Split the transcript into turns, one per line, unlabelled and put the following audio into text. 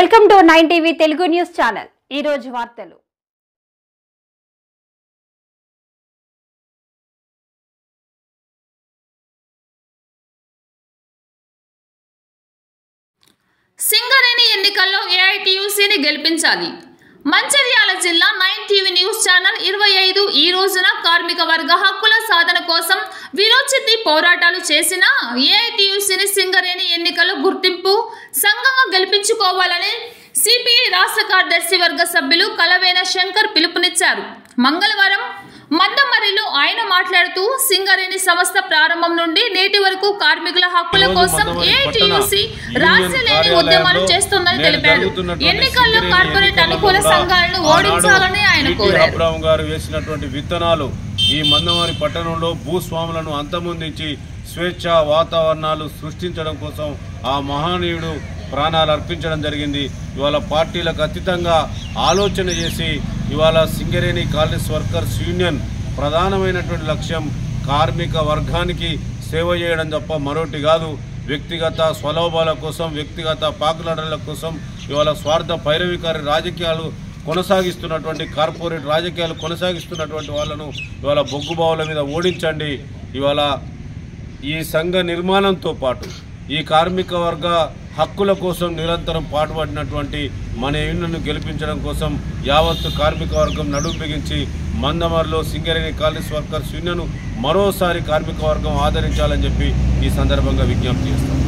Welcome to 9 TV Telugu news channel. ఈ రోజు వార్తలు.
సింగరేణి ఎన్నికల్లో ఏఐటీయూసీని గెలిపించాలి. మంచిర్యాల జిల్లా 9 టీవీ న్యూస్ ఛానల్ 25 ఈ రోజున కార్మిక వర్గ హక్కుల సాధన కోసం విరోచిత పోరాటాలు చేసిన ఏఐటీయూసీని సింగరేణి ఎన్నికల్లో గుర్తింపు సంఘంగా గెలిపించుకోవాలని సిపిఐ రాష్ట్ర కార్యదర్శి వర్గ సభ్యులు కలవేన శంకర్ పిలుపునిచ్చారు. మంగళవారం మందమరిలో ఆయన మాట్లాడుతూ సింగరేణి సంస్థ ప్రారంభం నుండి నేటి వరకు కార్మికుల హక్కుల కోసం ఏఐటీయూసీ రాజ్యలేని ఉద్యమాలు చేస్తుందని తెలిపారు. ఎన్నికల్లో కార్పొరేట్ అనుకూల సంఘాలను ఓడించాలని ఆయన కోరారు.
వేసినటువంటి విత్తనాలు ఈ మందమరి పట్టణంలో భూస్వాములను అంతమొందించి స్వేచ్ఛ వాతావరణాలు సృష్టించడం కోసం ఆ మహనీయుడు ప్రాణాలు అర్పించడం జరిగింది. ఇవాళ పార్టీలకు అతీతంగా ఆలోచన చేసి ఇవాళ సింగరేణి కాలనీస్ వర్కర్స్ యూనియన్ ప్రధానమైనటువంటి లక్ష్యం కార్మిక వర్గానికి సేవ చేయడం తప్ప మరొకటి కాదు. వ్యక్తిగత స్వలాభాల కోసం, వ్యక్తిగత పాకులాటల కోసం ఇవాళ స్వార్థ పైరవికారి రాజకీయాలు కొనసాగిస్తున్నటువంటి కార్పొరేట్ రాజకీయాలు కొనసాగిస్తున్నటువంటి వాళ్ళను ఇవాళ బొగ్గుబావుల మీద ఓడించండి. ఇవాళ ఈ సంఘ నిర్మాణంతో పాటు ఈ కార్మిక వర్గ హక్కుల కోసం నిరంతరం పాటుపడినటువంటి మన యూనియన్ను గెలిపించడం కోసం యావత్తు కార్మిక వర్గం నడుము బిగించి మందమరిలో సింగరేణి కాలనీస్ వర్కర్స్ యూనియన్ మరోసారి కార్మిక వర్గం ఆదరించాలని చెప్పి ఈ సందర్భంగా విజ్ఞప్తి చేస్తాం.